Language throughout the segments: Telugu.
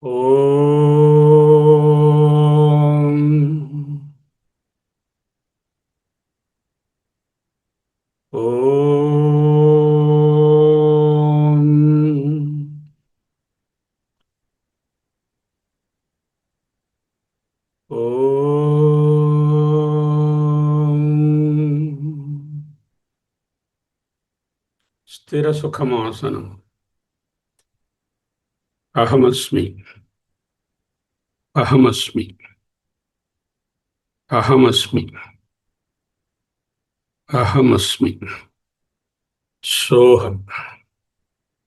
ఓం ఓం ఓం స్థిర సుఖమాసనం. అహమస్మి. అహమస్మి. అహమస్మి. అహమస్మి. సోహం.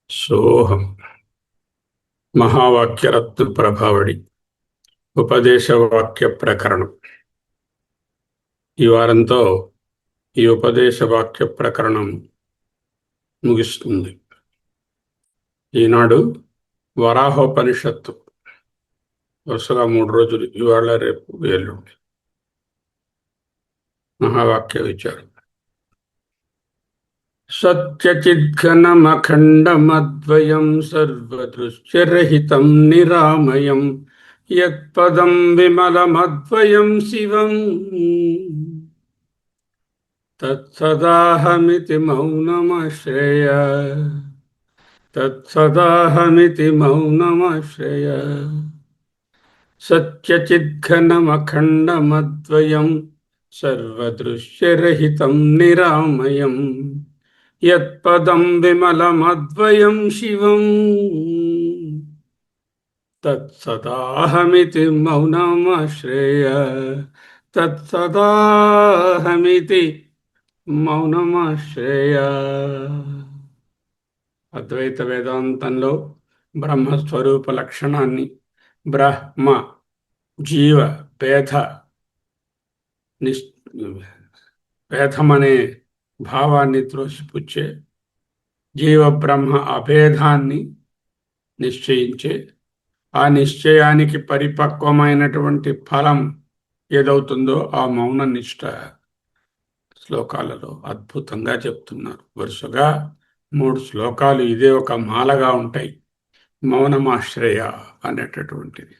సోహం. మహావాక్యరత్న ప్రభావడి ఉపదేశవాక్య ప్రకరణం. ఈ వారంతో ఈ ఉపదేశవాక్య ప్రకరణం ముగిస్తుంది. ఈనాడు వరాహోపనిషత్తు వరుసగా 3 రోజులు, ఇవాళ రేపు ఎల్లుండి మహావాక్య విచారం. సత్యచిద్ఘనమఖండమద్వయం సర్వదృశ్యరహితం నిరామయం యత్పదం విమలమద్వయం శివం తత్సదాహమితి మౌనమాశ్రయ. తత్సదాహమితి మౌనమాశ్రయ. సత్యచిద్ఘనమఖండమద్వయం సర్వదృశ్యరహితం నిరామయం యత్పదం విమలమద్వయం శివం తత్సదాహమితి మౌనమాశ్రయ. తత్సదాహమితి మౌనమాశ్రయ. అద్వైత వేదాంతంలో బ్రహ్మస్వరూప లక్షణాన్ని, బ్రహ్మ జీవ భేద భేదమనే భావాన్ని త్రోసిపుచ్చే, జీవ బ్రహ్మ అభేదాన్ని నిశ్చయించే, ఆ నిశ్చయానికి పరిపక్వమైనటువంటి ఫలం ఏదవుతుందో ఆ మౌన నిష్ట శ్లోకాలలో అద్భుతంగా చెప్తున్నారు. వరుసగా 3 శ్లోకాలు ఇదే ఒక మాలగా ఉంటాయి. మౌనమాశ్రయ అనేటటువంటిది.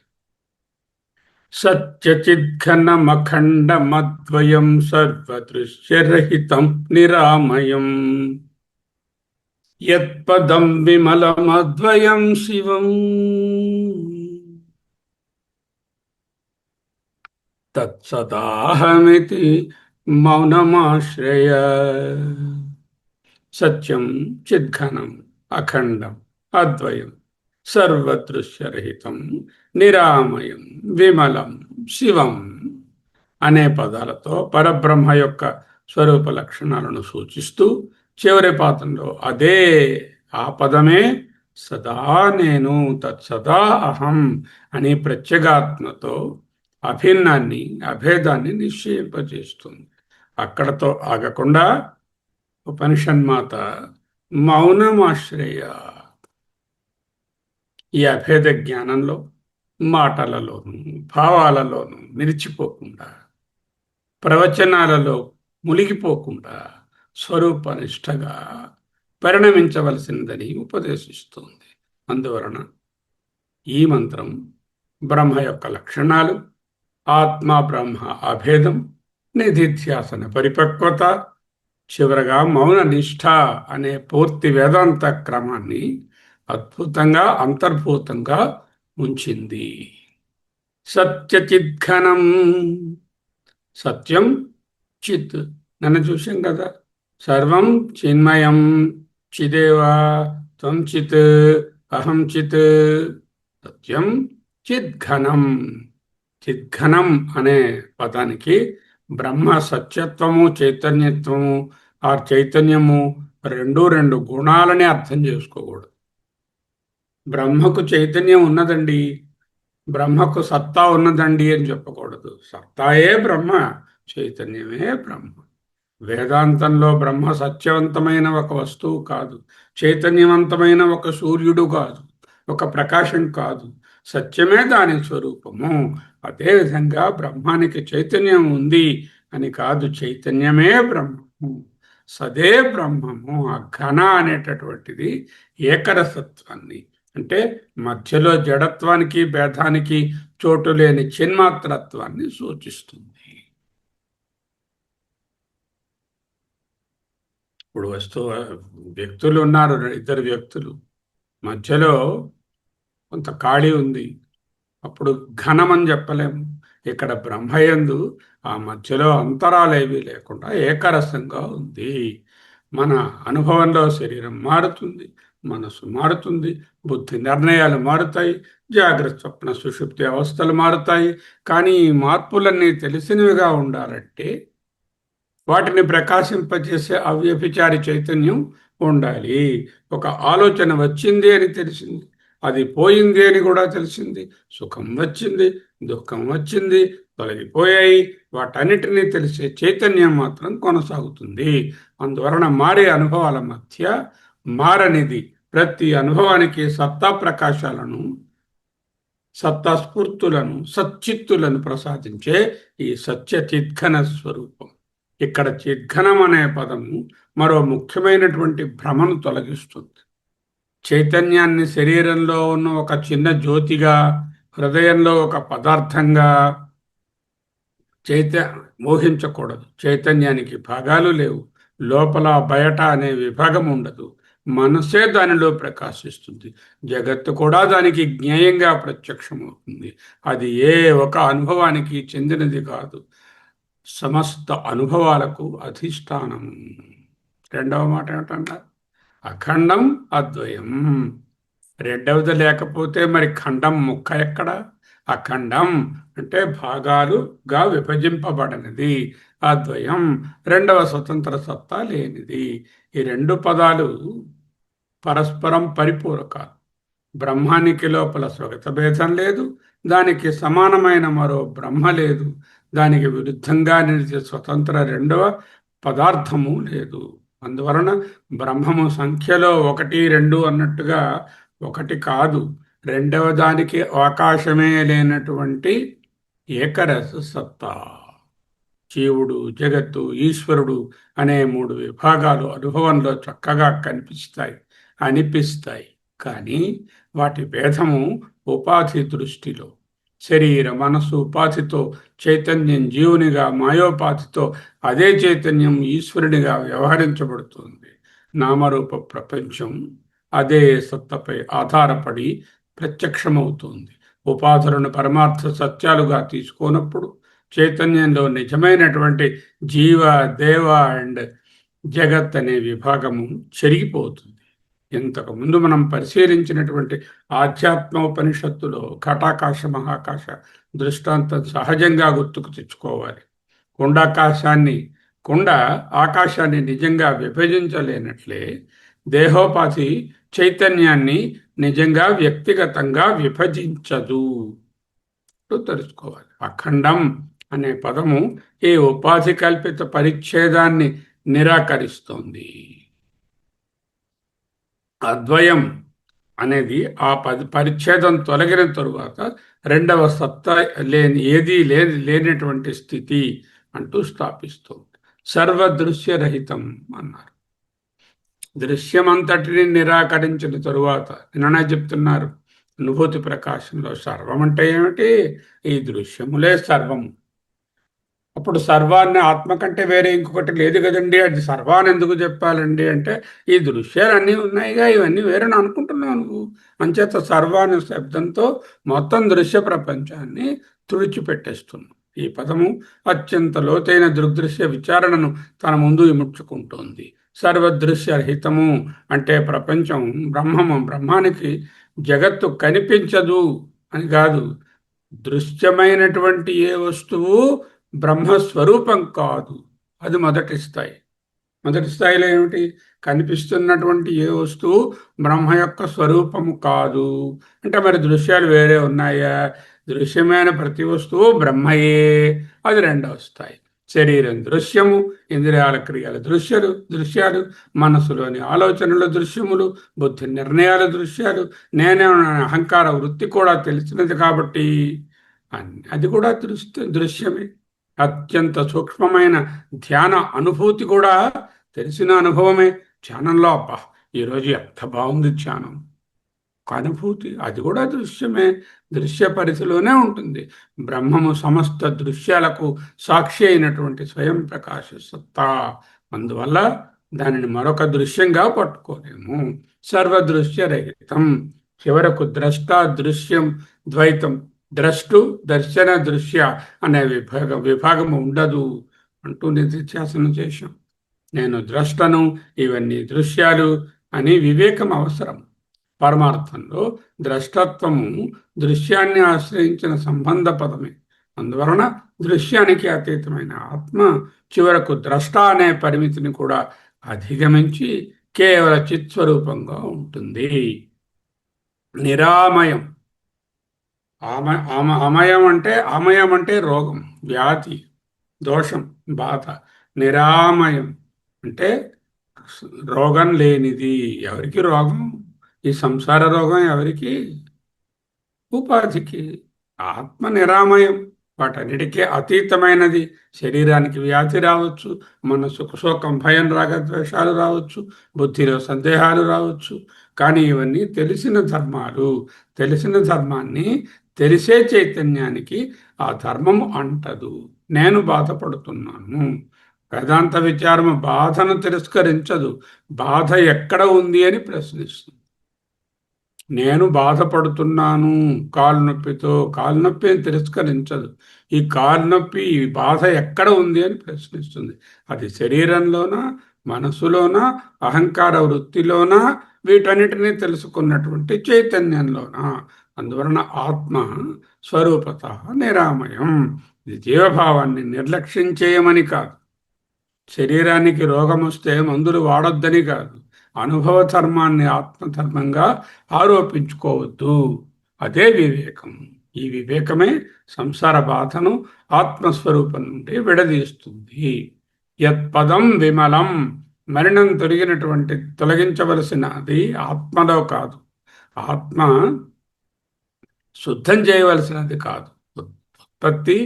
సత్యచిద్ఘనమఖండమద్వయం సర్వదృశ్యరహితం నిరామయం యత్పదం విమలమద్వయం శివం తత్సదాహమితి మౌనమాశ్రయ. సత్యం చిద్ఘనం అఖండం అద్వయం సర్వదృశ్యరహితం నిరామయం విమలం శివం అనే పదాలతో పరబ్రహ్మ యొక్క స్వరూప లక్షణాలను సూచిస్తూ చివరి పాదంలో అదే ఆ పదమే సదా నేను, తత్సదా అహం అనే ప్రత్యేగాత్మతో అభిన్నాన్ని, అభేదాన్ని నిశ్చయింపజేస్తుంది. అక్కడతో ఆగకుండా ఉపనిషన్మాత మౌనమాశ్రయ. ఈ అభేద జ్ఞానంలో మాటలలోను భావాలలోను నిలిచిపోకుండా, ప్రవచనాలలో మునిగిపోకుండా స్వరూపనిష్టగా పరిణమించవలసిందని ఉపదేశిస్తుంది. అందువలన ఈ మంత్రం బ్రహ్మ యొక్క లక్షణాలు, ఆత్మ బ్రహ్మ అభేదం, నిధిధ్యాసన పరిపక్వత, చివరగా మౌన నిష్ఠ అనే పూర్తి వేదాంత క్రమాన్ని అద్భుతంగా అంతర్భూతంగా ఉంచింది. సత్యచిద్ఘనం. సత్యం చిత్, నన్ను చూసాం కదా. సర్వం చిన్మయం చిదేవా త్వం చిత్ అహం చిత్. సత్యం చిద్ఘనం. చిద్ఘనం అనే పదానికి బ్రహ్మ సత్యత్వము, చైతన్యత్వము, ఆ చైతన్యము రెండు గుణాలని అర్థం చేసుకోకూడదు. బ్రహ్మకు చైతన్యం ఉన్నదండి, బ్రహ్మకు సత్తా ఉన్నదండి అని చెప్పకూడదు. సత్తాయే బ్రహ్మ, చైతన్యమే బ్రహ్మ. వేదాంతంలో బ్రహ్మ సత్యవంతమైన ఒక వస్తువు కాదు, చైతన్యవంతమైన ఒక సూర్యుడు కాదు, ఒక ప్రకాశం కాదు. సత్యమే దాని స్వరూపము. అదేవిధంగా బ్రహ్మానికి చైతన్యం ఉంది అని కాదు, చైతన్యమే బ్రహ్మము, సదే బ్రహ్మము. ఆ ఘన అనేటటువంటిది ఏకరసత్వాన్ని, అంటే మధ్యలో జడత్వానికి భేదానికి చోటు లేని చిన్మాత్రత్వాన్ని సూచిస్తుంది. ఇప్పుడు వ్యక్తులు ఉన్నారు, ఇద్దరు వ్యక్తులు, మధ్యలో కొంత ఖాళీ ఉంది, అప్పుడు ఘనమని చెప్పలేము. ఇక్కడ బ్రహ్మయందు ఆ మధ్యలో అంతరాలేవి లేకుండా ఏకరసంగా ఉంది. మన అనుభవంలో శరీరం మారుతుంది, మనసు మారుతుంది, బుద్ధి నిర్ణయాలు మారుతాయి, జాగ్రత్త స్వప్న సుషుప్తి అవస్థలు మారుతాయి. కానీ ఈ మార్పులన్నీ తెలిసినవిగా ఉండాలంటే వాటిని ప్రకాశింపజేసే అవ్యభిచారి చైతన్యం ఉండాలి. ఒక ఆలోచన వచ్చింది అని తెలిసింది, అది పోయింది అని కూడా తెలిసింది, సుఖం వచ్చింది, దుఃఖం వచ్చింది, తొలగిపోయాయి, వాటన్నిటినీ తెలిసే చైతన్యం మాత్రం కొనసాగుతుంది. అందువలన మారే అనుభవాల మధ్య మారనిది ప్రతి అనుభవానికి సత్తా ప్రకాశాలను, సత్తా స్ఫూర్తులను, సచ్చిత్తులను ప్రసాదించే ఈ సత్య చిద్ఘన స్వరూపం. ఇక్కడ చిద్ఘనం అనే పదము మరో ముఖ్యమైనటువంటి భ్రమను తొలగిస్తుంది. చైతన్యాన్ని శరీరంలో ఉన్న ఒక చిన్న జ్యోతిగా, హృదయంలో ఒక పదార్థంగా మోహించకూడదు. చైతన్యానికి భాగాలు లేవు, లోపల బయట అనే విభాగం ఉండదు. మనసే దానిలో ప్రకాశిస్తుంది, జగత్తు కూడా దానికి జ్ఞేయంగా ప్రత్యక్షమవుతుంది. అది ఏ ఒక అనుభవానికి చెందినది కాదు, సమస్త అనుభవాలకు అధిష్టానం. రెండవ మాట ఏమిటన్నారు? అఖండం అద్వయం. రెండవది లేకపోతే మరి ఖండం ముక్క ఎక్కడ? అఖండం అంటే భాగాలుగా విభజింపబడినది, అద్వయం రెండవ స్వతంత్ర సత్తా లేనిది. ఈ రెండు పదాలు పరస్పరం పరిపూరకాలు. బ్రహ్మానికి లోపల స్వగత భేదం లేదు, దానికి సమానమైన మరో బ్రహ్మ లేదు, దానికి విరుద్ధంగా నిలిచే స్వతంత్ర రెండవ పదార్థము లేదు. అందువలన బ్రహ్మము సంఖ్యలో 1, 2 అన్నట్టుగా ఒకటి కాదు, రెండవ దానికి అవకాశమే లేనటువంటి ఏకరస సత్తా. జీవుడు, జగత్తు, ఈశ్వరుడు అనే 3 విభాగాలు అనుభవంలో చక్కగా కనిపిస్తాయి, అనిపిస్తాయి. కానీ వాటి భేదము ఉపాధి దృష్టిలో. శరీర మనసు ఉపాధితో చైతన్యం జీవునిగా, మాయోపాధితో అదే చైతన్యం ఈశ్వరునిగా వ్యవహరించబడుతుంది. నామరూప ప్రపంచం అదే సత్తపై ఆధారపడి ప్రత్యక్షమవుతుంది. ఉపాధులను పరమార్థ సత్యాలుగా తీసుకోనప్పుడు చైతన్యంలో నిజమైనటువంటి జీవ, దేవ అండ్ జగత్ అనే విభాగము చెరిగిపోతుంది. ఇంతకుముందు మనం పరిశీలించినటువంటి ఆధ్యాత్మోపనిషత్తులో ఘటాకాశ, మహాకాశ దృష్టాంతం సహజంగా గుర్తుకు తెచ్చుకోవాలి. కుండ ఆకాశాన్ని నిజంగా విభజించలేనట్లే దేహోపాధి చైతన్యాన్ని నిజంగా వ్యక్తిగతంగా విభజించదు తెలుసుకోవాలి. అఖండం అనే పదము ఈ ఉపాధి కల్పిత పరిచ్ఛేదాన్ని నిరాకరిస్తోంది. అద్వయం అనేది ఆ పరిచ్ఛేదం తొలగిన తరువాత రెండవ సత్తా లేనటువంటి స్థితి అంటూ స్థాపిస్తుంది. సర్వదృశ్యరహితం అన్నారు. దృశ్యమంతటిని నిరాకరించిన తరువాత నిన్ననే చెప్తున్నారు అనుభూతి ప్రకాశంలో సర్వం అంటే ఏమిటి? ఈ దృశ్యములే సర్వము. అప్పుడు సర్వాన్ని ఆత్మ కంటే వేరే ఇంకొకటి లేదు కదండి, అది సర్వాన్ని ఎందుకు చెప్పాలండి అంటే ఈ దృశ్యాలు అన్నీ ఉన్నాయిగా, ఇవన్నీ వేరని అనుకుంటున్నావు నువ్వు. అంచేత సర్వాన్ని శబ్దంతో మొత్తం దృశ్య ప్రపంచాన్ని తుడిచిపెట్టేస్తున్నావు. ఈ పదము అత్యంత లోతైన దృగ్దృశ్య విచారణను తన ముందు ఇముడ్చుకుంటోంది. సర్వదృశ్యరహితము అంటే ప్రపంచం బ్రహ్మము, బ్రహ్మానికి జగత్తు కనిపించదు అని కాదు. దృశ్యమైనటువంటి ఏ వస్తువు బ్రహ్మస్వరూపం కాదు, అది మొదటి స్థాయి. మొదటి స్థాయిలో ఏమిటి? కనిపిస్తున్నటువంటి ఏ వస్తువు బ్రహ్మ యొక్క స్వరూపము కాదు అంటే మరి దృశ్యాలు వేరే ఉన్నాయా? దృశ్యమైన ప్రతి వస్తువు బ్రహ్మయే, అది రెండవ స్థాయి. శరీరం దృశ్యము, ఇంద్రియాల క్రియల దృశ్యాలు, మనసులోని ఆలోచనల దృశ్యములు, బుద్ధి నిర్ణయాల దృశ్యాలు, నేనే అహంకార వృత్తి కూడా తెలిసినది కాబట్టి అది కూడా దృశ్యమే. అత్యంత సూక్ష్మమైన ధ్యాన అనుభూతి కూడా తెలిసిన అనుభవమే. ధ్యానంలో అబ్బా ఈరోజు ఎంత బాగుంది ధ్యానం, అనుభూతి అది కూడా దృశ్యమే. దృశ్య పరిధిలోనే ఉంటుంది. బ్రహ్మము సమస్త దృశ్యాలకు సాక్షి అయినటువంటి స్వయం ప్రకాశ సత్తా. అందువల్ల దానిని మరొక దృశ్యంగా పట్టుకోలేము. సర్వదృశ్యరహితం. చివరకు ద్రష్ట దృశ్యం ద్వైతం, ద్రష్టు దర్శన దృశ్య అనే విభాగము ఉండదు అంటూ నిధిధ్యాసనం చేశాం. నేను ద్రష్టను, ఇవన్నీ దృశ్యాలు అని వివేకం అవసరం. పరమార్థంలో ద్రష్టత్వము దృశ్యాన్ని ఆశ్రయించిన సంబంధ పదమే. అందువలన దృశ్యానికి అతీతమైన ఆత్మ చివరకు ద్రష్ట అనే పరిమితిని కూడా అధిగమించి కేవల చిత్స్వరూపంగా ఉంటుంది. నిరామయం. అమయం అంటే రోగం, వ్యాధి, దోషం, బాధ. నిరామయం అంటే రోగం లేనిది. ఎవరికి రోగం? ఈ సంసార రోగం ఎవరికి? ఉపాధికి. ఆత్మ నిరామయం, వాటన్నిటికీ అతీతమైనది. శరీరానికి వ్యాధి రావచ్చు, మనసుకు శోకం, భయం, రాగద్వేషాలు రావచ్చు, బుద్ధిలో సందేహాలు రావచ్చు. కానీ ఇవన్నీ తెలిసిన ధర్మాలు. తెలిసిన ధర్మాన్ని తెలిసే చైతన్యానికి ఆ ధర్మము అంటదు. నేను బాధపడుతున్నాను. వేదాంత విచారము బాధను తిరస్కరించదు, బాధ ఎక్కడ ఉంది అని ప్రశ్నిస్తుంది. నేను బాధపడుతున్నాను కాలు నొప్పితో, కాలు నొప్పి అని తిరస్కరించదు. ఈ కాలు నొప్పి, ఈ బాధ ఎక్కడ ఉంది అని ప్రశ్నిస్తుంది. అది శరీరంలోనా, మనసులోనా, అహంకార వృత్తిలోనా, వీటన్నిటినీ తెలుసుకున్నటువంటి చైతన్యంలోనా? అందువలన ఆత్మ స్వరూపత నిరామయం. ఇది జీవభావాన్ని నిర్లక్ష్యం చేయమని కాదు, శరీరానికి రోగం వస్తే మందులు వాడొద్దని కాదు, అనుభవ ధర్మాన్ని ఆత్మధర్మంగా ఆరోపించుకోవద్దు. అదే వివేకం. ఈ వివేకమే సంసార బాధను ఆత్మస్వరూపం నుండి విడదీస్తుంది. యత్పదం విమలం. మరణం తొలగించవలసినది ఆత్మలో కాదు, ఆత్మ శుద్ధం చేయవలసినది కాదు. ఉత్పత్తి,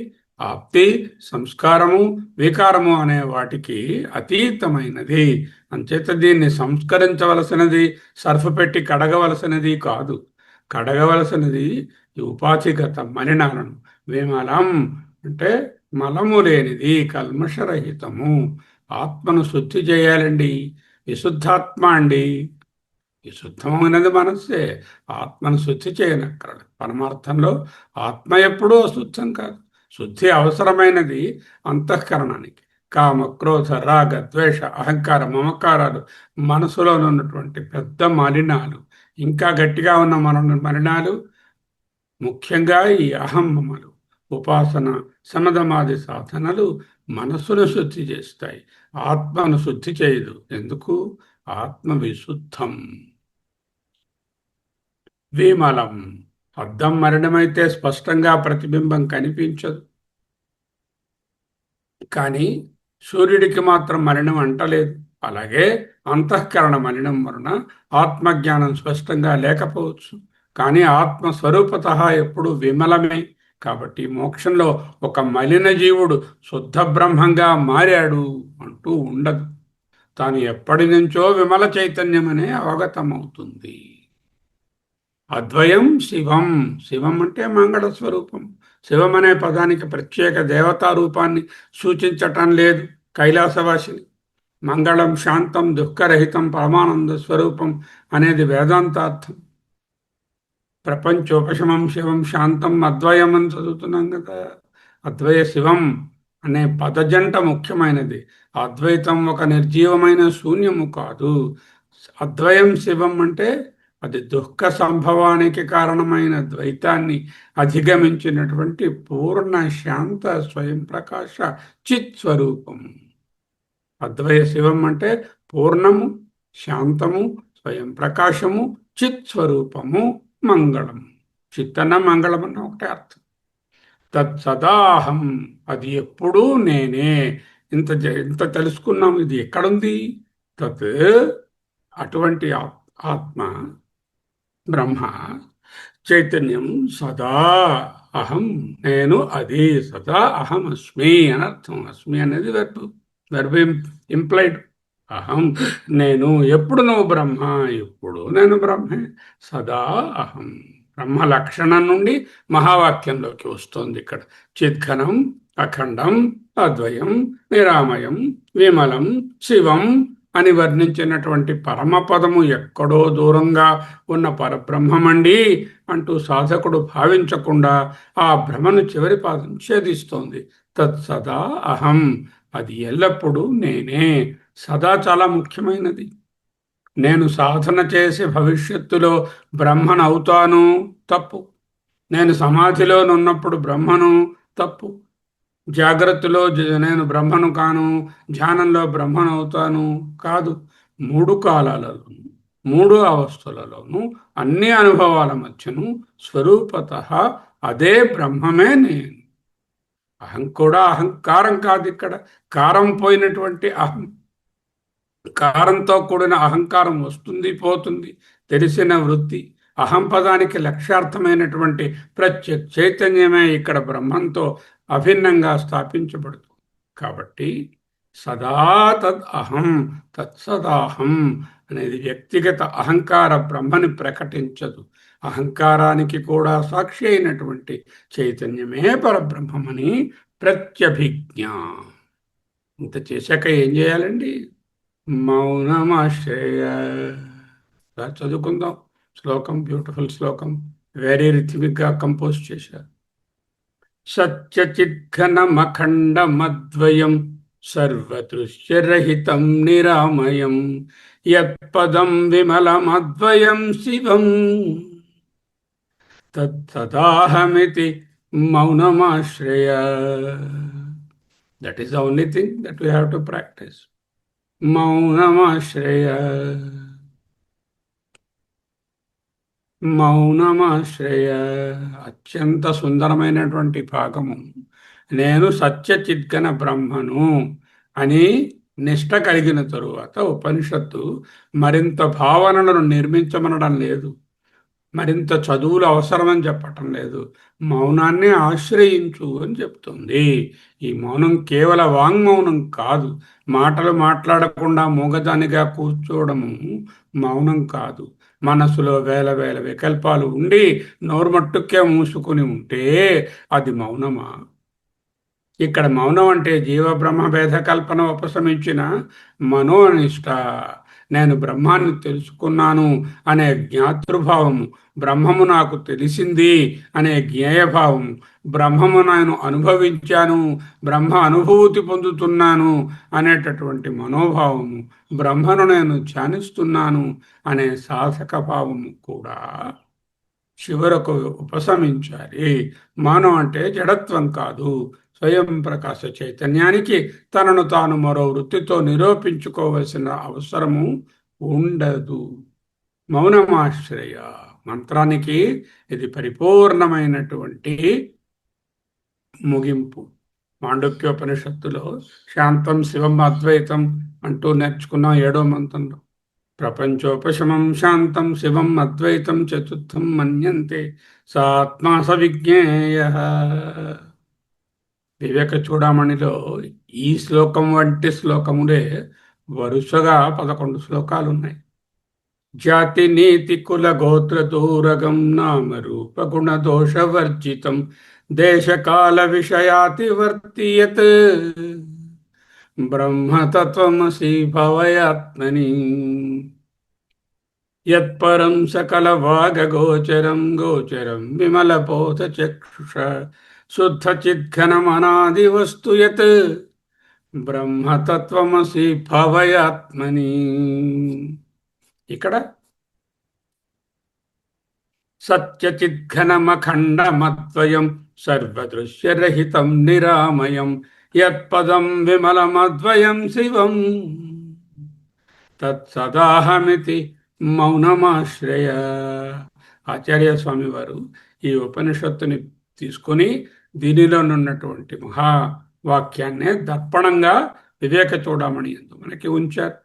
ఆప్తి, సంస్కారము, వికారము అనే వాటికి అతీతమైనది. అంచేత దీన్ని సంస్కరించవలసినది, సర్ఫ్ పెట్టి కడగవలసినది కాదు. కడగవలసినది ఈ ఉపాధిగత మలినాలను. విమలం అంటే మలము లేనిది, కల్మషరహితము. ఆత్మను శుద్ధి చేయాలండి. విశుద్ధాత్మ అండి. విశుద్ధమైనది మనస్సే. ఆత్మను శుద్ధి చేయనక్కర్లేదు. పరమార్థంలో ఆత్మ ఎప్పుడూ అశుద్ధం కాదు. శుద్ధి అవసరమైనది అంతఃకరణానికి. కామ, క్రోధ, రాగ, ద్వేష, అహంకార, మమకారాలు మనసులో ఉన్నటువంటి పెద్ద మలినాలు. ఇంకా గట్టిగా ఉన్న మలినాలు ముఖ్యంగా ఈ అహమ్మలు. ఉపాసన, సమధమాది సాధనలు మనస్సును శుద్ధి చేస్తాయి, ఆత్మను శుద్ధి చేయదు. ఎందుకు? ఆత్మ విశుద్ధం. విమలం. అద్దం మరణమైతే స్పష్టంగా ప్రతిబింబం కనిపించదు, కానీ సూర్యుడికి మాత్రం మరణం అంటలేదు. అలాగే అంతఃకరణ మలినం వలన ఆత్మజ్ఞానం స్పష్టంగా లేకపోవచ్చు, కానీ ఆత్మస్వరూపత ఎప్పుడు విమలమే. కాబట్టి మోక్షంలో ఒక మలిన జీవుడు శుద్ధ బ్రహ్మంగా మారాడు అంటూ ఉండదు. తాను ఎప్పటి నుంచో విమల చైతన్యమనే అవగతమవుతుంది. అద్వయం శివం. శివం అంటే మంగళ స్వరూపం. శివం అనే పదానికి ప్రత్యేక దేవతా రూపాన్ని సూచించటం లేదు. కైలాసవాసిని. మంగళం, శాంతం, దుఃఖరహితం, పరమానంద స్వరూపం అనేది వేదాంతార్థం. ప్రపంచోపశమం శివం శాంతం అద్వయం అని చదువుతున్నాం కదా. అద్వయ శివం అనే పదజంట ముఖ్యమైనది. అద్వైతం ఒక నిర్జీవమైన శూన్యము కాదు. అద్వయం శివం అంటే అది దుఃఖ సంభవానికి కారణమైన ద్వైతాన్ని అధిగమించినటువంటి పూర్ణ శాంత స్వయం ప్రకాశ చిత్ స్వరూపం. అద్వయ శివం అంటే పూర్ణము, శాంతము, స్వయం ప్రకాశము, చిత్ స్వరూపము, మంగళం. చిత్తన మంగళం అన్న ఒకటే అర్థం. తత్ సదాహం. అది ఎప్పుడూ నేనే. ఇంత తెలుసుకున్నాం. ఇది ఎక్కడుంది? తత్ అటువంటి ఆత్మ, బ్రహ్మ చైతన్యం సదా అహం, నేను అది. సదా అహం అస్మి అనర్థం. అస్మి అనేది వెర్బ్ ఇంప్లైడ్. అహం నేను, ఎప్పుడు నువ్వు బ్రహ్మ, ఎప్పుడు నేను బ్రహ్మే. సదా అహం. బ్రహ్మ లక్షణం నుండి మహావాక్యంలోకి వస్తోంది ఇక్కడ. చిద్ఘనం అఖండం అద్వయం నిరామయం విమలం శివం అని వర్ణించినటువంటి పరమపదము ఎక్కడో దూరంగా ఉన్న పరబ్రహ్మమండి అంటూ సాధకుడు భావించకుండా ఆ భ్రమను చివరి పాదం ఛేదిస్తోంది. తత్సదా అహం, అది ఎల్లప్పుడూ నేనే. సదా చాలా ముఖ్యమైనది. నేను సాధన చేసి భవిష్యత్తులో బ్రహ్మను అవుతాను, తప్పు. నేను సమాధిలో ఉన్నప్పుడు బ్రహ్మను, తప్పు. జాగ్రత్తలో నేను బ్రహ్మను కాను, ధ్యానంలో బ్రహ్మను అవుతాను, కాదు. మూడు కాలాలలోనూ, మూడు అవస్థలలోనూ, అన్ని అనుభవాల మధ్యను స్వరూపత అదే బ్రహ్మమే నేను. అహం కూడా అహంకారం కాదు ఇక్కడ, కారం పోయినటువంటి అహం. కారంతో కూడిన అహంకారం వస్తుంది పోతుంది, తెలిసిన వృత్తి. అహం పదానికి లక్ష్యార్థమైనటువంటి ప్రత్యేక చైతన్యమే ఇక్కడ బ్రహ్మంతో అభిన్నంగా స్థాపించబడుతుంది. కాబట్టి సదా తద్ అహం తత్సదాహం అనేది వ్యక్తిగత అహంకార బ్రహ్మని ప్రకటించదు. అహంకారానికి కూడా సాక్షి అయినటువంటి చైతన్యమే పరబ్రహ్మమని ప్రత్యభిజ్ఞ. ఇంత చేశాక ఏం చేయాలండి? మౌనమాశ్రయ. చదువుకుందాం శ్లోకం. బ్యూటిఫుల్ శ్లోకం, వెరీ రిథమిక్గా కంపోజ్ చేశారు. సత్యచిద్ఘనమఖండమద్వయం సర్వదృశ్యరహితం నిరామయం యత్పదం విమలమద్వయం శివం తత్తదాహమితి మౌనమాశ్రయ. That is the only thing that we have to practice. మౌనమాశ్రయ, మౌనమాశ్రయ. అత్యంత సుందరమైనటువంటి భాగము. నేను సత్యచిద్ఘన బ్రహ్మను అని నిష్ట కలిగిన తరువాత ఉపనిషత్తు మరింత భావనలను నిర్మించమనడం లేదు, మరింత చదువులు అవసరమని చెప్పటం లేదు. మౌనాన్ని ఆశ్రయించు అని చెప్తుంది. ఈ మౌనం కేవల వాంగ్మౌనం కాదు. మాటలు మాట్లాడకుండా మూగదానిగా కూర్చోవడము మౌనం కాదు. మనసులో వేల వేల వికల్పాలు ఉండి నోరుమట్టుకే మూసుకుని ఉంటే అది మౌనమా? ఇక్కడ మౌనం అంటే జీవబ్రహ్మ భేద కల్పన ఉపశమించిన మనోనిష్ట. నేను బ్రహ్మాన్ని తెలుసుకున్నాను అనే జ్ఞాతృభావము, బ్రహ్మము నాకు తెలిసింది అనే జ్ఞేయభావము, బ్రహ్మము నేను అనుభవించాను, బ్రహ్మ అనుభూతి పొందుతున్నాను అనేటటువంటి మనోభావము, బ్రహ్మను నేను ధ్యానిస్తున్నాను అనే సాధక భావము కూడా చివరకు ఉపశమించాలి. మానవం అంటే జడత్వం కాదు, స్వయం ప్రకాశ చైతన్యానికి తనను తాను మరో వృత్తితో నిరూపించుకోవలసిన అవసరము ఉండదు. మౌనమాశ్రయ మంత్రానికి ఇది పరిపూర్ణమైనటువంటి ముగింపు. మాండుక్యోపనిషత్తులో శాంతం శివం అద్వైతం అంటూ నేర్చుకున్నాం 7వ మంత్రంలో. ప్రపంచోపశమం శాంతం శివం అద్వైతం చతుర్థం మన్యంతే సాత్మా సవిజ్ఞేయ. వివేక చూడామణిలో ఈ శ్లోకం వంటి శ్లోకములే వరుసగా 11 శ్లోకాలు ఉన్నాయి. జాతి నీతి కుల గోత్ర దూరగం నామ రూప గుణ దోష వర్జితం దేశకాల విషయాతివర్తియత్ బ్రహ్మతత్వమసి భవయాత్మని యత్పరం సకల వాగగోచరం గోచరం విమలపోత చక్షుష శుద్ధ చిద్ఘనమనాది వస్తు యత్ బ్రహ్మతత్వమసి భవయాత్మని. ఇక్కడ సత్యచిద్ఘనమఖండమద్వయం సర్వదృశ్యరహితం నిరామయం యత్పదం విమలమద్వయం శివం తత్సదాహమితి మౌనమాశ్రయ. ఆచార్య స్వామి వారు ఈ ఉపనిషత్తుని తీసుకొని దీనిలోనున్నటువంటి మహావాక్యాన్నే దర్పణంగా వివేక చూడమని మనకి ఉంచారు.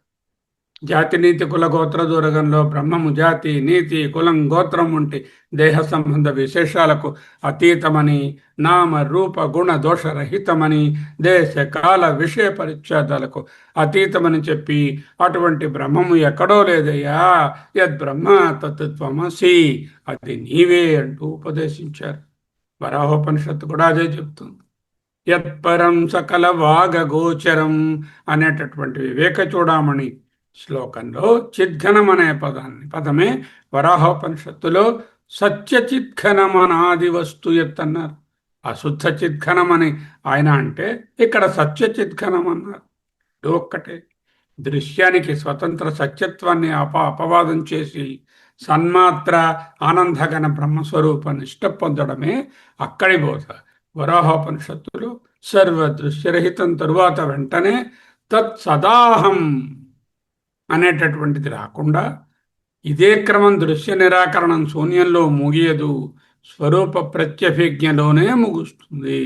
జాతి నీతి కుల గోత్ర దూరగంలో బ్రహ్మము జాతి నీతి కులం గోత్రం వంటి దేహ సంబంధ విశేషాలకు అతీతమని, నామ రూప గుణ దోషరహితమని, దేశ కాల విషయ పరిచ్ఛేదాలకు అతీతమని చెప్పి అటువంటి బ్రహ్మము ఎక్కడో లేదయ్యా, యద్బ్రహ్మ తత్వమసి, అది నీవే అంటూ ఉపదేశించారు. వరాహోపనిషత్తు కూడా అదే చెప్తుంది. యత్పరం సకల వాగగోచరం అనేటటువంటి వివేక చూడామణి శ్లోకంలో చిద్ఘనం అనే పదమే వరాహోపనిషత్తులో సత్యచిద్ఘనమనాది వస్తు ఎత్ అన్నారు. అశుద్ధ చిద్ఘనమని ఆయన అంటే ఇక్కడ సత్యచిద్ఘనం అన్నారు. ఒక్కటే దృశ్యానికి స్వతంత్ర సత్యత్వాన్ని అపవాదం చేసి సన్మాత్ర ఆనందగణ బ్రహ్మస్వరూప నిష్ట పొందడమే అక్కడి బోధ. వరాహోపనిషత్తులు సర్వ దృశ్యరహితం తరువాత వెంటనే తత్ సదాహం అనేటటువంటిది రాకుండా ఇదే క్రమం దృశ్య నిరాకరణం శూన్యంలో ముగియదు, స్వరూప ప్రత్యభిజ్ఞలోనే ముగుస్తుంది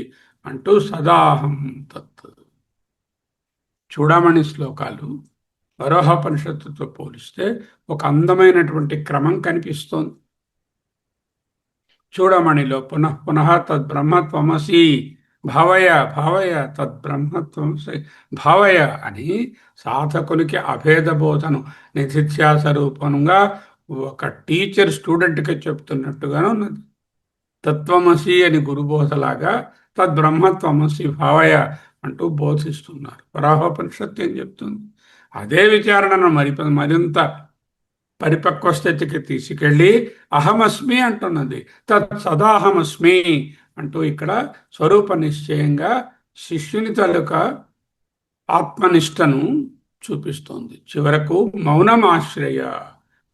అంటూ సదాహం తత్. చూడమని శ్లోకాలు వరాహోపనిషత్తుతో పోలిస్తే ఒక అందమైనటువంటి క్రమం కనిపిస్తోంది. చూడమణిలో పునః పునః తద్బ్రహ్మత్వమసి భావయ భావయ తద్బ్రహ్మత్వమసి భావయ అని సాధకునికి అభేద బోధను నిధిధ్యాస రూపంగా ఒక టీచర్ స్టూడెంట్కి చెప్తున్నట్టుగానే ఉన్నది. తత్వమసి అని గురుబోధలాగా తద్బ్రహ్మత్వమసి భావయ అంటూ బోధిస్తున్నారు. వరాహోపనిషత్తు ఏం చెప్తుంది? అదే విచారణను మరింత పరిపక్వ స్థితికి తీసుకెళ్ళి అహమస్మి అంటున్నది. తత్ సదాహమస్మి అంటూ ఇక్కడ స్వరూప నిశ్చయంగా శిష్యుని తాలూకా ఆత్మనిష్టను చూపిస్తోంది. చివరకు మౌనమాశ్రయ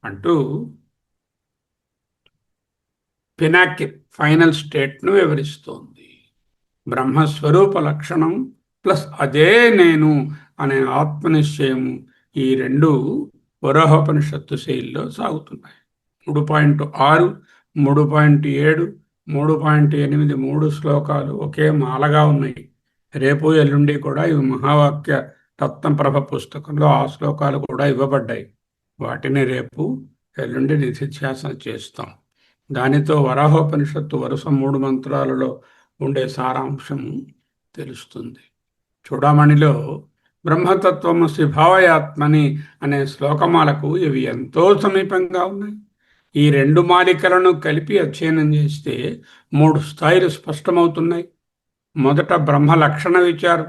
అంటూ పినాకిల్ ఫైనల్ స్టేట్ను వివరిస్తోంది. బ్రహ్మస్వరూప లక్షణం ప్లస్ అదే నేను అనే ఆత్మనిశ్చయము, ఈ రెండు వరాహోపనిషత్తు శైలిలో సాగుతున్నాయి. 3.6, 3.7, 3.8 3 శ్లోకాలు ఒకే మాలగా ఉన్నాయి. రేపు ఎల్లుండి కూడా ఇవి మహావాక్య రత్నప్రభ పుస్తకంలో ఆ శ్లోకాలు కూడా ఇవ్వబడ్డాయి. వాటిని రేపు ఎల్లుండి నిధిధ్యాసన చేస్తాం. దానితో వరాహోపనిషత్తు వరుస 3 మంత్రాలలో ఉండే సారాంశం తెలుస్తుంది. చూడమణిలో బ్రహ్మతత్వమసి భావయాత్మని అనే శ్లోకమాలకు ఇవి ఎంతో సమీపంగా ఉన్నాయి. ఈ 2 మాలికలను కలిపి అధ్యయనం చేస్తే 3 స్థాయిలు స్పష్టమవుతున్నాయి. మొదట బ్రహ్మ లక్షణ విచారం,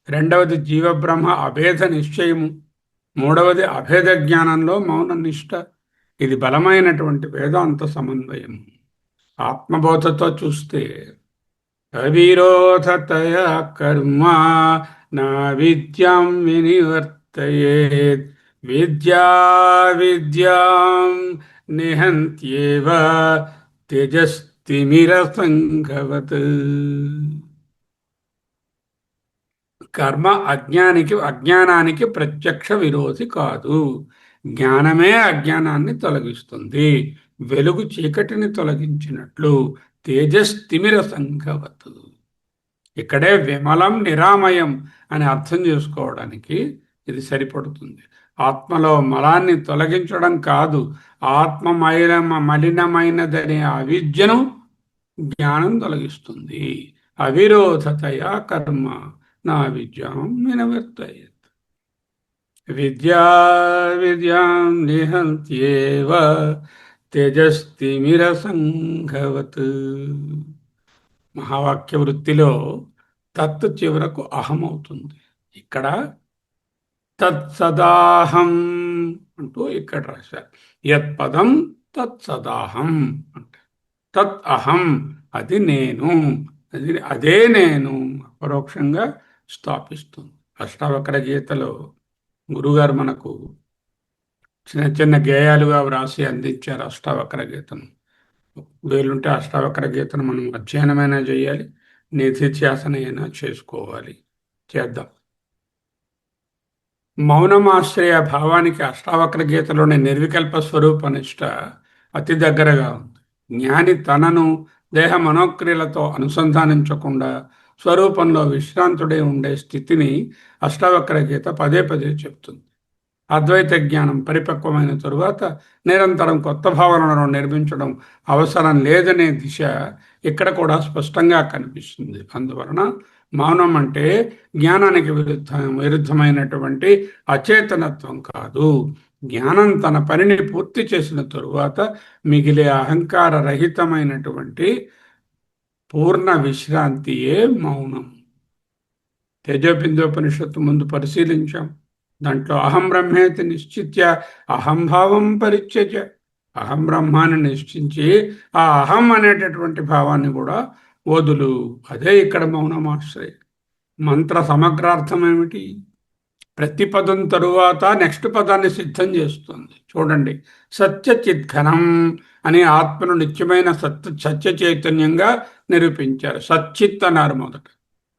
రెండవది జీవబ్రహ్మ అభేద నిశ్చయము, మూడవది అభేద జ్ఞానంలో మౌన నిష్ట. ఇది బలమైనటువంటి వేదాంత సమన్వయం. ఆత్మబోధతో చూస్తే అవిరోధతయా కర్మ నా విద్యాం వినివర్తయేత్ విద్యా విద్యాం నిహంత్యేవ తేజస్తిమిరసంఘవత్. కర్మ అజ్ఞానానికి ప్రత్యక్ష విరోధి కాదు. జ్ఞానమే అజ్ఞానాన్ని తొలగిస్తుంది. వెలుగు చీకటిని తొలగించినట్లు తేజస్తిమిర సంఘవత్. ఇక్కడే విమలం నిరామయం అని అర్థం చేసుకోవడానికి ఇది సరిపడుతుంది. ఆత్మలో మలాన్ని తొలగించడం కాదు, ఆత్మ మలినమైనదనే అవిద్యను జ్ఞానం తొలగిస్తుంది. అవిరోధతయా కర్మ నా విద్యాం నివర్తయేత్ విద్యా విద్యాం నిహంత్యేవ తేజస్తిమిర సంఘవత్. మహావాక్య వృత్తిలో తత్ చివరకు అహం అవుతుంది. ఇక్కడ తత్సదాహం అంటూ ఇక్కడ రాశారు. యత్ పదం తత్సదాహం అంటే తత్ అహం, అది నేను, అదే నేను పరోక్షంగా స్థాపిస్తుంది. అష్టావక్ర గీతలో గురుగారు మనకు చిన్న చిన్న గేయాలుగా వ్రాసి అందించారు అష్టావక్ర గీతను. వీలుంటే అష్టావక్ర గీతను మనం అధ్యయనమైనా చేయాలి, నిధిధ్యాసన అయినా చేసుకోవాలి. చేద్దాం. మౌనమాశ్రయ భావానికి అష్టావక్ర గీతలోని నిర్వికల్ప స్వరూప నిష్ట అతి దగ్గరగా ఉంది. జ్ఞాని తనను దేహ మనోక్రియలతో అనుసంధానించకుండా స్వరూపంలో విశ్రాంతుడై ఉండే స్థితిని అష్టావక్ర గీత పదే పదే చెప్తుంది. అద్వైత జ్ఞానం పరిపక్వమైన తరువాత నిరంతరం కొత్త భావనలను నిర్మించడం అవసరం లేదనే దిశ ఇక్కడ కూడా స్పష్టంగా కనిపిస్తుంది. అందువలన మౌనం అంటే జ్ఞానానికి విరుద్ధమైనటువంటి అచేతనత్వం కాదు. జ్ఞానం తన పనిని పూర్తి చేసిన తరువాత మిగిలే అహంకార రహితమైనటువంటి పూర్ణ విశ్రాంతియే మౌనం. తేజోబిందోపనిషత్తు ముందు పరిశీలించాం. దాంట్లో అహం బ్రహ్మేతి నిశ్చిత్య అహంభావం పరిత్యజ, అహం బ్రహ్మాన్ని నిశ్చించి ఆ అహం అనేటటువంటి భావాన్ని కూడా వదులు. అదే ఇక్కడ మౌనమాశ్రయం. మంత్ర సమగ్రార్థం ఏమిటి? ప్రతి పదం తరువాత నెక్స్ట్ పదాన్ని సిద్ధం చేస్తుంది. చూడండి, సత్యచిద్ఘనం అని ఆత్మను నిత్యమైన సత్య చైతన్యంగా నిరూపించారు. సచ్చిత్ అన్నారు మొదట,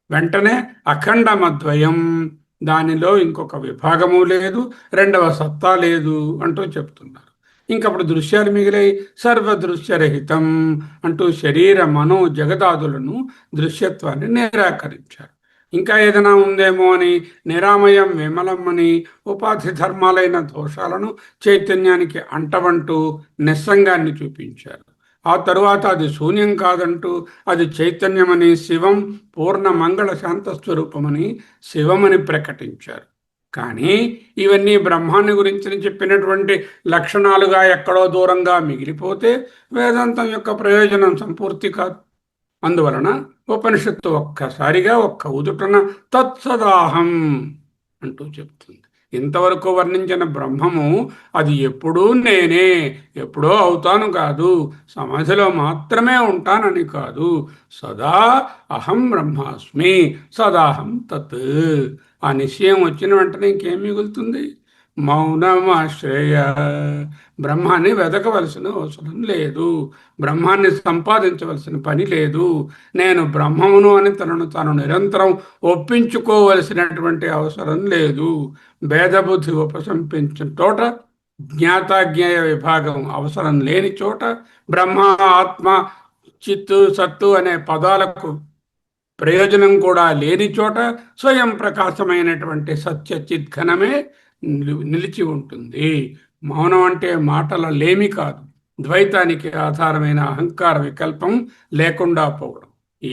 వెంటనే అఖండమద్వయం, దానిలో ఇంకొక విభాగము లేదు, రెండవ సత్తా లేదు అంటూ చెప్తున్నారు. ఇంకప్పుడు దృశ్యాలు మిగిలాయి. సర్వదృశ్యరహితం అంటూ శరీర మనో జగదాదులను దృశ్యత్వాన్ని నిరాకరించారు. ఇంకా ఏదైనా ఉందేమో అని నిరామయం విమలం అని ఉపాధి ధర్మాలైన దోషాలను చైతన్యానికి అంటవంటూ నిస్సంగాన్ని చూపించారు. ఆ తరువాత అది శూన్యం కాదంటూ అది చైతన్యమని, శివం పూర్ణ మంగళ శాంత స్వరూపమని శివమని ప్రకటించారు. కానీ ఇవన్నీ బ్రహ్మాన్ని గురించి చెప్పినటువంటి లక్షణాలుగా ఎక్కడో దూరంగా మిగిలిపోతే వేదాంతం యొక్క ప్రయోజనం సంపూర్తి కాదు. అందువలన ఉపనిషత్తు ఒక్కసారిగా ఒక్క ఉదుటన తత్సదాహం అంటూ చెప్తుంది. ఇంతవరకు వర్ణించిన బ్రహ్మము అది ఎప్పుడూ నేనే, ఎప్పుడో అవుతాను కాదు, సమాధిలో మాత్రమే ఉంటానని కాదు. సదా అహం బ్రహ్మాస్మి, సదాహం తత్. ఆ నిశ్చయం వచ్చిన వెంటనే ఇంకేం మిగులుతుంది? మౌనమాశ్రయ. బ్రహ్మాన్ని వెదకవలసిన అవసరం లేదు, బ్రహ్మాన్ని సంపాదించవలసిన పని లేదు, నేను బ్రహ్మమును అని తనను తాను నిరంతరం ఒప్పించుకోవలసినటువంటి అవసరం లేదు. భేదబుద్ధి ఉపసంపించిన చోట, జ్ఞాతాజ్ఞేయ విభాగం అవసరం లేని చోట, బ్రహ్మ ఆత్మ చిత్తు సత్తు అనే పదాలకు ప్రయోజనం కూడా లేని చోట స్వయం ప్రకాశమైనటువంటి సత్య చిద్ఘనమే నిలిచి ఉంటుంది. మౌనం అంటే మాటల లేమి కాదు, ద్వైతానికి ఆధారమైన అహంకార వికల్పం లేకుండా పోవడం. ఈ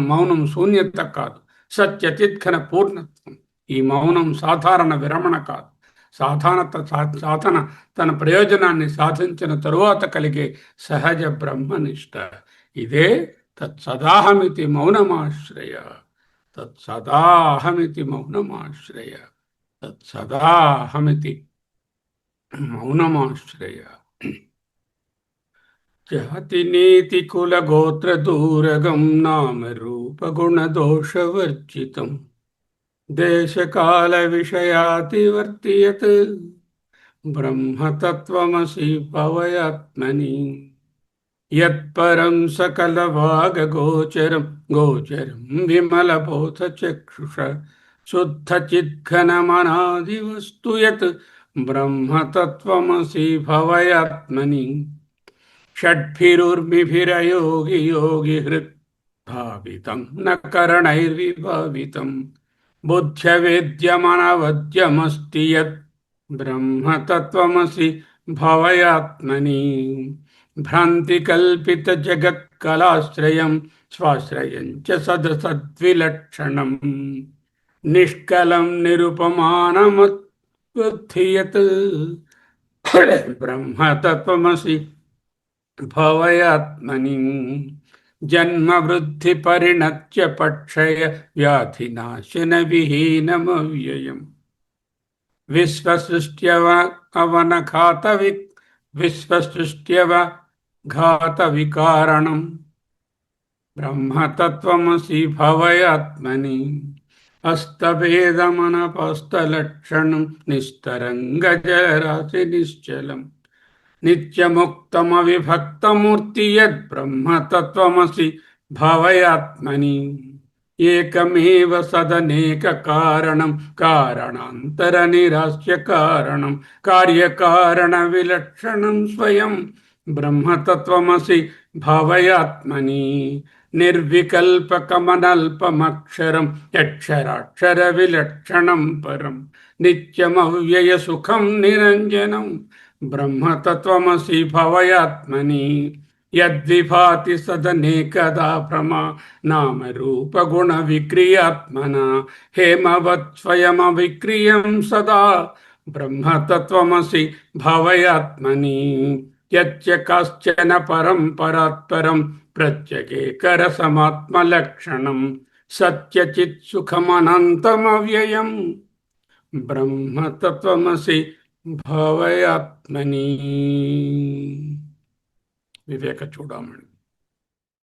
మౌనం శూన్యత కాదు, సత్య చిద్ఘన పూర్ణత్వం. ఈ మౌనం సాధారణ విరమణ కాదు, సాధన తన ప్రయోజనాన్ని సాధించిన తరువాత కలిగే సహజ బ్రహ్మనిష్ట. ఇదే తత్సదాహమితి మౌనమాశ్రయ, తత్సదాహమితి మౌనమాశ్రయ, తత్సదాహమితి మౌనమాశ్రయ. జాతి నీతి కుల గోత్ర దూరగం నామ రూప గుణ దోషవర్జితం దేశకాల విషయాతివర్తియత్ బ్రహ్మతత్వమసి భవయాత్మని యత్పరం సకల వాగ గోచరం గోచరం విమల బోధ చక్షుష శుద్ధ చిద్ఘనమనాది వస్తు యత్ బ్రహ్మతత్వమసి భవయాత్మని షడ్భిరుర్మిభిరయోగి యోగి హృత్ భావితం న కరణైర్విభావితం బుద్ధ్యవేద్యమనవద్యమస్తి యత్ బ్రహ్మతత్వమసి భవయాత్మని భ్రాంతి కల్పిత జగత్కలాశ్రయం స్వాశ్రయం చ సదసద్విలక్షణం నిష్కలం నిరుపమానమద్బుద్ధియత్ బ్రహ్మతత్వమసి భవయాత్మని జన్మ వృద్ధి పరిణత్య పక్షయ వ్యాధినాశన విహీనమవ్యయం విశ్వసృష్ట్యవ అవనఘాత విశ్వసృష్ట్యవ ఘాత వికారణం బ్రహ్మతత్వమసి భవయాత్మని అస్తభేదమనపస్తలక్షణం నిస్తరంగ జలరాశి నిశ్చలం నిత్యముక్తమవిభక్తమూర్తి యద్ బ్రహ్మతత్వమసి భవయాత్మని ఏకమేవ సదనేక కారణం కారణాంతర నిరాస్య కారణం కార్యకారణ విలక్షణం స్వయం బ్రహ్మతత్వమసి భావయాత్మని నిర్వికల్పకమనల్పమక్షరం యక్షరాక్షర విలక్షణం పరం నిత్యమవ్యయ సుఖం నిరంజనం బ్రహ్మతత్వమసి భవయాత్మని యద్విభాతి సదనేకదా భ్రమా నామరూపగుణ విక్రియాత్మన హేమవత్స్వయమవిక్రియం సదా బ్రహ్మతత్వమసి భవయాత్మని యచ్చ కాశ్చన పరంపరాత్పరం ప్రత్యేకేకరసమాత్మలక్షణం సత్యచిత్ సుఖమనంతమవ్యయం బ్రహ్మతత్వమసి భవయాత్మని. వివేక చూడమణి.